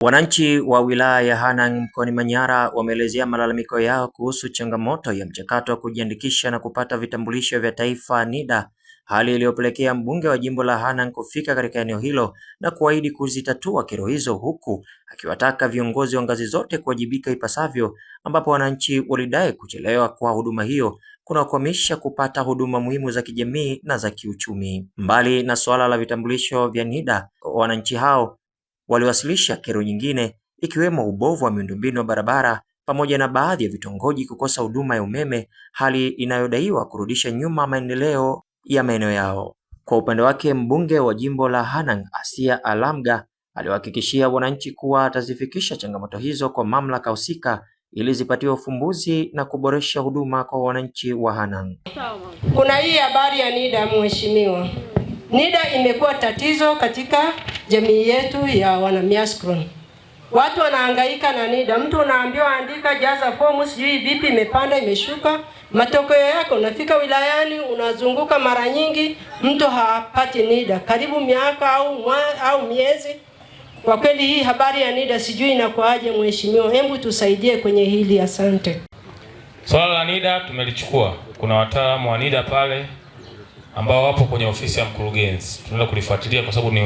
Wananchi wa wilaya ya Hanang' mkoani Manyara wameelezea malalamiko yao kuhusu changamoto ya mchakato wa kujiandikisha na kupata vitambulisho vya taifa NIDA, hali iliyopelekea mbunge wa jimbo la Hanang' kufika katika eneo hilo na kuahidi kuzitatua kero hizo, huku akiwataka viongozi wa ngazi zote kuwajibika ipasavyo, ambapo wananchi walidai kuchelewa kwa huduma hiyo kunakwamisha kupata huduma muhimu za kijamii na za kiuchumi. Mbali na suala la vitambulisho vya NIDA, wananchi hao waliwasilisha kero nyingine ikiwemo ubovu wa miundombinu ya barabara pamoja na baadhi ya vitongoji kukosa huduma ya umeme, hali inayodaiwa kurudisha nyuma maendeleo ya maeneo yao. Kwa upande wake, mbunge wa jimbo la Hanang' Asia Alamga aliwahakikishia wananchi kuwa atazifikisha changamoto hizo kwa mamlaka husika ili zipatiwe ufumbuzi na kuboresha huduma kwa wananchi wa Hanang'. Kuna hii habari ya NIDA, mheshimiwa. NIDA imekuwa tatizo katika jamii yetu ya wanamiaskron. Watu wanahangaika na NIDA. Mtu unaambiwa andika, jaza fomu, sijui vipi, imepanda imeshuka. Matokeo yako unafika wilayani, unazunguka mara nyingi, mtu hapati NIDA karibu miaka au miezi. Kwa kweli hii habari ya NIDA sijui inakuaje mheshimiwa. Hebu tusaidie kwenye hili, asante. Swala la NIDA tumelichukua. Kuna wataalamu wa NIDA pale ambao wapo kwenye ofisi ya mkurugenzi. Tunaenda kulifuatilia kwa sababu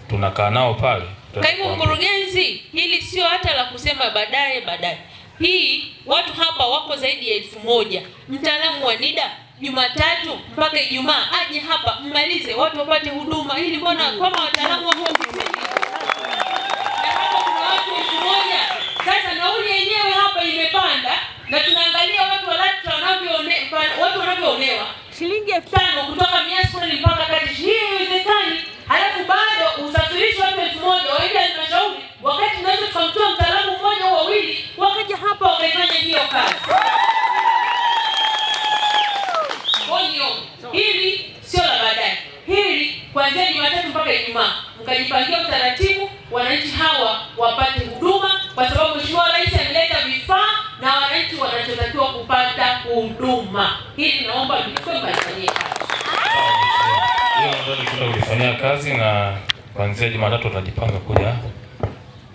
tunakaa nao pale. Kaimu mkurugenzi, hili sio hata la kusema baadaye. Hii watu hapa wako zaidi ya 1000. Mtaalamu wa NIDA Jumatatu mpaka Ijumaa aje hapa mmalize watu wapate huduma. Hili mbona kama wataalamu wako ofisini? Na hapa kuna watu 1000. Sasa nauli yenyewe hapa imepanda na tunaangalia watu wanavyoonewa. Shilingi 5000 kutoka Miaskron mpaka kati. Hii haiwezekani. Halafu bado usafirisho watu 1000 waende halmashauri, wakati tunaweza tukamtoa mtaalamu mmoja au wawili wakaja hapa wakaifanya hiyo kazi. Hili sio la baadaye. Hili kuanzia Jumatatu mpaka Ijumaa mkajipangia utaratibu, wananchi hawa wapate huduma, kwa sababu Mheshimiwa Rais ameleta vifaa na wananchi wanachotakiwa kupata huduma. Hili naomba mlifanyie kazi. Hiyo ndio tulifanyia kazi, na kuanzia Jumatatu tutajipanga kuja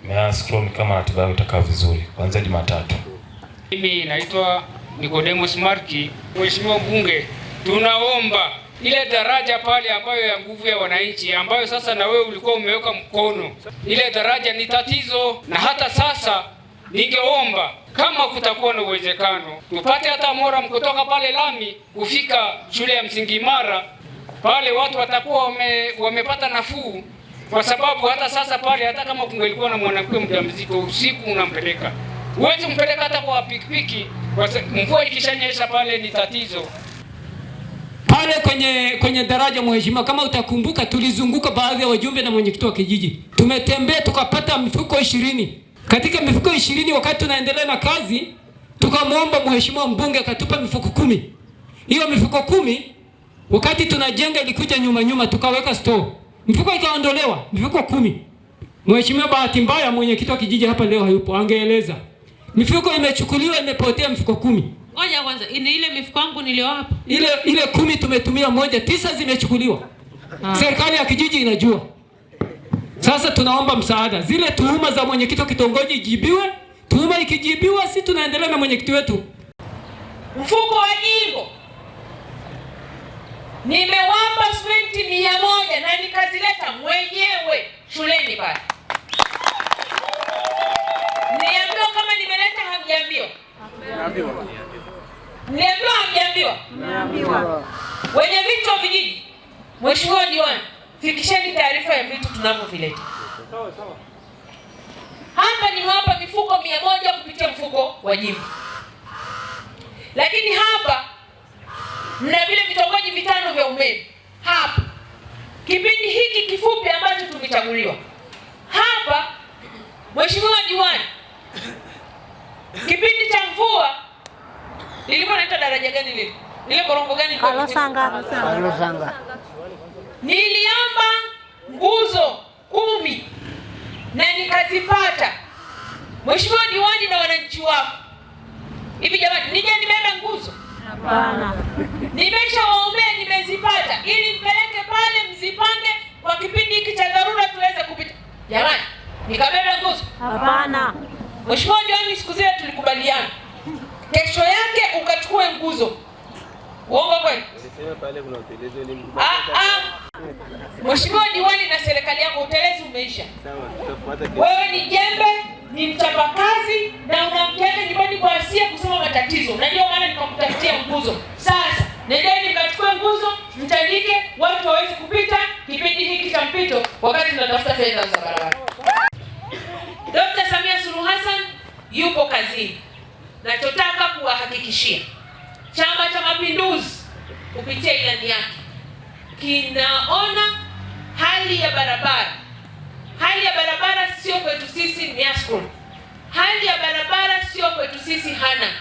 Miaskron kama ratiba itakaa vizuri kuanzia Jumatatu. Mimi naitwa Nicodemus Marki. Mheshimiwa Mbunge, tunaomba ile daraja pale ambayo ya nguvu ya wananchi ambayo sasa na wewe ulikuwa umeweka mkono, ile daraja ni tatizo, na hata sasa ningeomba kama kutakuwa na uwezekano tupate hata moram kutoka pale lami kufika shule ya msingi Imara pale, watu watakuwa wamepata nafuu, kwa sababu hata sasa pale hata kama kungelikuwa na mwanamke mjamzito usiku unampeleka, huwezi kumpeleka hata kwa pikipiki, kwa mvua ikishanyesha pale ni tatizo. Pale kwenye daraja mheshimiwa, kama utakumbuka, tulizunguka baadhi ya wajumbe na mwenyekiti wa kijiji, tumetembea tukapata mifuko 20. Katika mifuko 20 wakati tunaendelea na kazi tukamwomba mheshimiwa mbunge akatupa mifuko 10. Hiyo mifuko 10 wakati tunajenga ilikuja nyuma tukaweka store, mifuko ikaondolewa, mifuko 10. Mheshimiwa, bahati mbaya mwenyekiti wa kijiji hapa leo hayupo, angeeleza. Mifuko imechukuliwa, imepotea mifuko 10. Ngoja kwanza, ile mifuko yangu nilio hapa. Ile 10 tumetumia moja, 9 zimechukuliwa. Serikali ya kijiji inajua. Sasa tunaomba msaada. Zile tuhuma za mwenyekiti wa kitongoji ijibiwe. Tuhuma ikijibiwa, si tunaendelea na mwenyekiti wetu. Mfuko wa jimbo nimewapa senti 100 na nikazileta mwenyewe shuleni pale. Niambiwa kama nimeleta, hamjaambiwa? Niambiwa hamjaambiwa? Niambiwa. Wenye vitu wa vijiji, Mheshimiwa Diwani, fikisheni taarifa ya vitu tunavyovileta. Hapa nimewapa mifuko 100 kupitia mfuko wa jimbo. Lakini hapa mna vile vitongoji 5 vya umeme. Hapa kipindi hiki kifupi ambacho tumechaguliwa hapa, Mheshimiwa Diwani, kipindi cha mvua nilikuwa naita daraja gani lile? Ile korongo gani? Kalosanga. Niliomba nguzo 10 na nikazipata. Mheshimiwa Diwani na wananchi wako, hivi jamani, nije nimebeba nguzo? Hapana. Nimeshawaombea, nimezipata ili mpeleke pale mzipange kwa kipindi hiki cha dharura tuweze kupita. Jamani, Nikabeba nguzo? Hapana. Mheshimiwa Diwani, siku zile tulikubaliana kesho yake ukachukue nguzo. Uongo kweli? Mheshimiwa Diwani, na serikali yako utelezi umeisha. Wewe ni jembe, ni mchapakazi na unamtenda nyumbani kwa Asia kusema matatizo. Na ndio maana nikakutafutia nguzo. Sasa nendeni mkachukue nguzo, mtandike, watu waweze kupita kipindi hiki cha mpito wakati tunatafuta fedha za barabara. Dr. Samia Suluhu Hassan yupo kazini. Nachotaka kuwahakikishia Chama cha Mapinduzi kupitia ilani yake kinaona hali ya barabara. Hali ya barabara sio kwetu sisi Miascron. Hali ya barabara sio kwetu sisi Hanang'.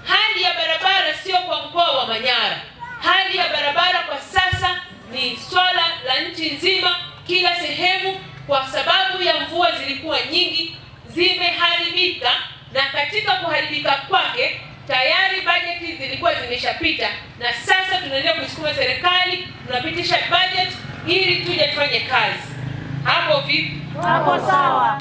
Hali ya barabara sio kwa mkoa wa Manyara. Hali ya barabara kwa sasa ni swala la nchi nzima, kila sehemu, kwa sababu ya mvua zilikuwa nyingi, zimeharibika, na katika kuharibika kwake tayari bajeti zilikuwa zimeshapita, na sasa tunaendelea kusukuma serikali, tunapitisha budget ili tuje tufanye kazi. Hapo vipi? Hapo sawa.